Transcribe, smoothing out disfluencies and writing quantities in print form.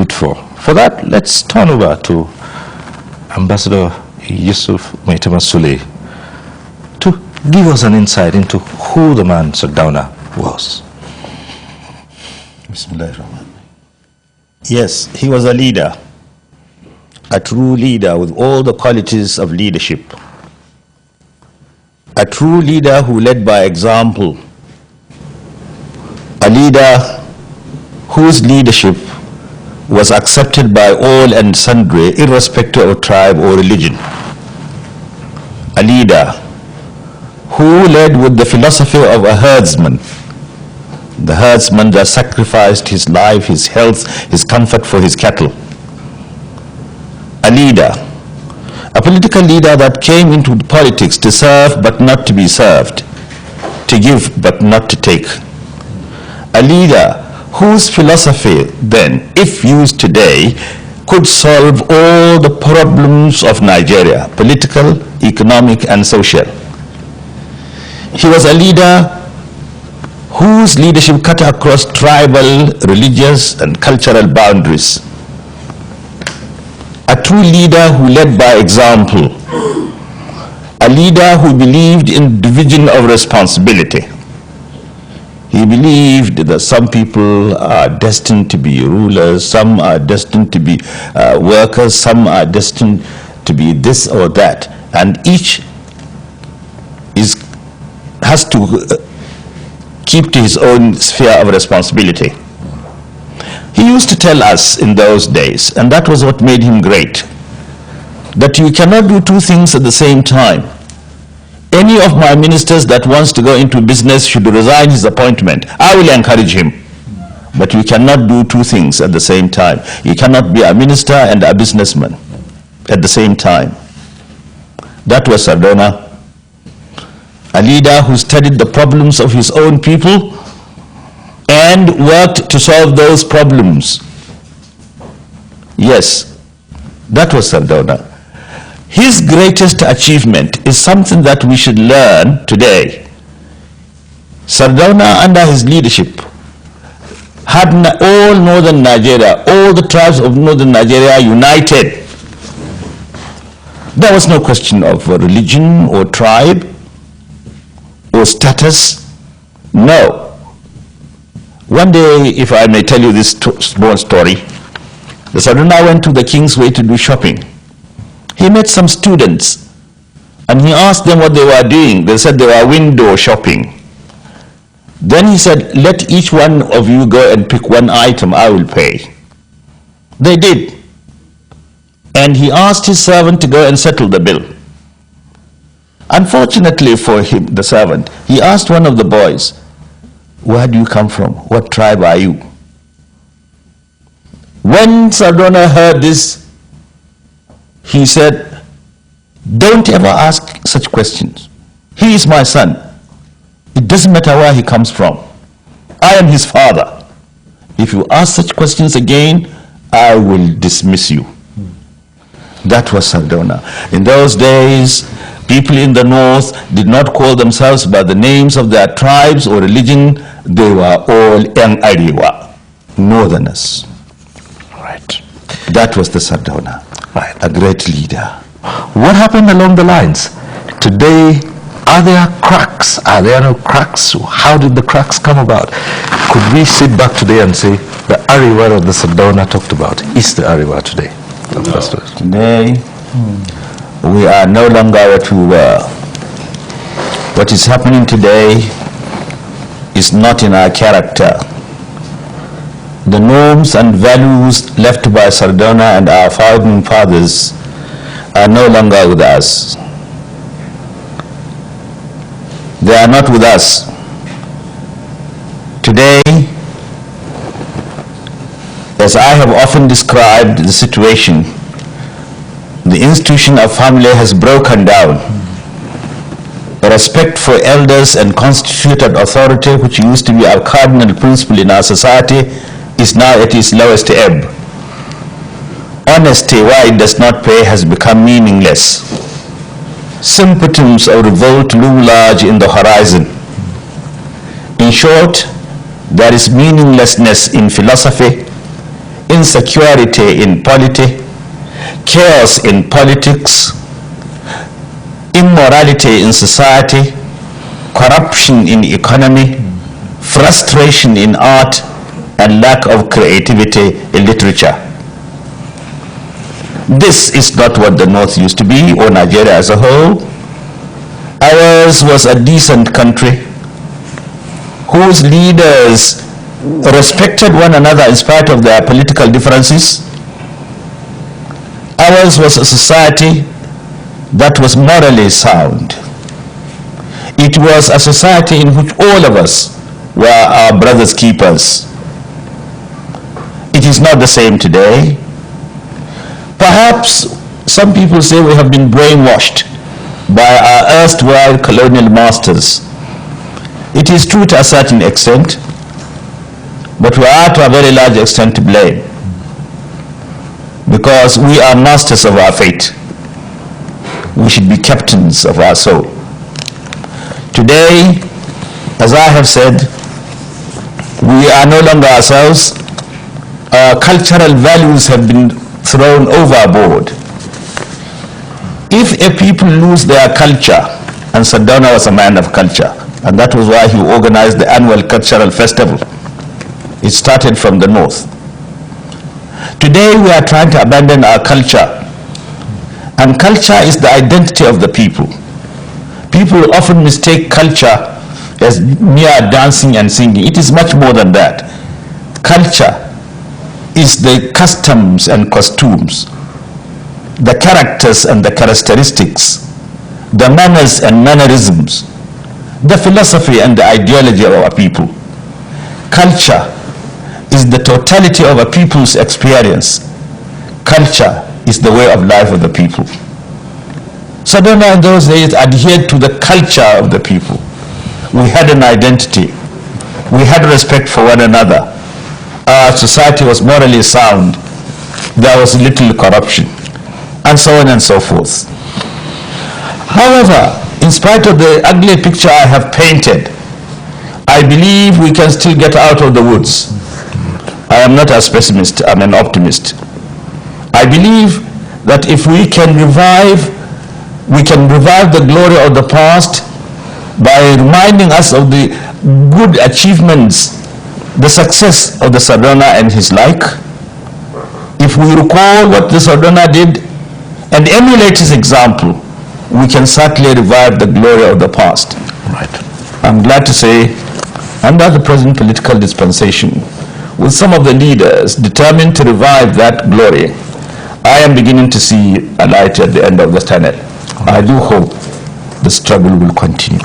fruitful. For that, let's turn over to Ambassador Yusuf Maitama Sule to give us an insight into who the man Sardauna was. Yes, he was a leader, a true leader with all the qualities of leadership. A true leader who led by example. A leader whose leadership was accepted by all and sundry, irrespective of tribe or religion. A leader who led with the philosophy of a herdsman. The herdsman that sacrificed his life, his health, his comfort for his cattle. A leader, a political leader that came into politics to serve but not to be served, to give but not to take. A leader whose philosophy then, if used today, could solve all the problems of Nigeria, political, economic, and social. He was a leader whose leadership cut across tribal, religious, and cultural boundaries. A true leader who led by example. A leader who believed in division of responsibility. He believed that some people are destined to be rulers, some are destined to be workers, some are destined to be this or that, and each has to keep to his own sphere of responsibility. He used to tell us in those days, and that was what made him great, that you cannot do two things at the same time. Any of my ministers that wants to go into business should resign his appointment. I will encourage him. But you cannot do two things at the same time. You cannot be a minister and a businessman at the same time. That was Sardauna, a leader who studied the problems of his own people and worked to solve those problems. Yes, that was Sardauna. His greatest achievement is something that we should learn today. Sardauna, under his leadership, had all northern Nigeria, all the tribes of northern Nigeria united. There was no question of religion or tribe or status. No. One day, if I may tell you this small story, the Sardauna went to the Kingsway to do shopping. He met some students and he asked them what they were doing. They said they were window shopping. Then he said, let each one of you go and pick one item, I will pay. They did. And he asked his servant to go and settle the bill. Unfortunately for him, the servant, he asked one of the boys, where do you come from? What tribe are you? When Sardauna heard this, he said, don't ever ask such questions. He is my son. It doesn't matter where he comes from. I am his father. If you ask such questions again, I will dismiss you. That was Sardauna. In those days, people in the north did not call themselves by the names of their tribes or religion. They were all Yang Ariwa, northerners. Right. That was the Sardauna. Right. A great leader. What happened along the lines? Today, are there cracks? Are there no cracks? How did the cracks come about? Could we sit back today and say the Ariwa that the Sardauna talked about is the Ariwa today? No. Today, we are no longer what we were. What is happening today is not in our character. The norms and values left by Sardauna and our founding fathers are no longer with us. They are not with us. Today, as I have often described the situation, the institution of family has broken down. Respect for elders and constituted authority, which used to be our cardinal principle in our society, is now at its lowest ebb. Honesty, why it does not pay, has become meaningless. Symptoms of revolt loom large in the horizon. In short, there is meaninglessness in philosophy, in insecurity in polity, chaos in politics, immorality in society, corruption in economy, frustration in art, and lack of creativity in literature. This is not what the North used to be, or Nigeria as a whole. Ours was a decent country whose leaders respected one another in spite of their political differences. Ours was a society that was morally sound. It was a society in which all of us were our brother's keepers. It is not the same today. Perhaps some people say we have been brainwashed by our erstwhile colonial masters. It is true to a certain extent, but we are to a very large extent to blame, because we are masters of our fate. We should be captains of our soul. Today, as I have said, we are no longer ourselves. Our cultural values have been thrown overboard. If a people lose their culture, and Sardauna was a man of culture, and that was why he organized the annual cultural festival. It started from the north. Today we are trying to abandon our culture, and culture is the identity of the people. People often mistake culture as mere dancing and singing. It is much more than that. Culture is the customs and costumes, the characters and the characteristics, the manners and mannerisms, the philosophy and the ideology of our people. Culture is the totality of a people's experience. Culture is the way of life of the people. Sardauna in those days adhered to the culture of the people. We had an identity. We had respect for one another. Our society was morally sound. There was little corruption, and so on and so forth. However, in spite of the ugly picture I have painted, I believe we can still get out of the woods. I am not a pessimist, I'm an optimist. I believe that if we can revive the glory of the past by reminding us of the good achievements, the success of the Sardauna and his like. If we recall what the Sardauna did and emulate his example, we can certainly revive the glory of the past. Right. I'm glad to say, under the present political dispensation, with some of the leaders determined to revive that glory, I am beginning to see a light at the end of the tunnel. I do hope the struggle will continue.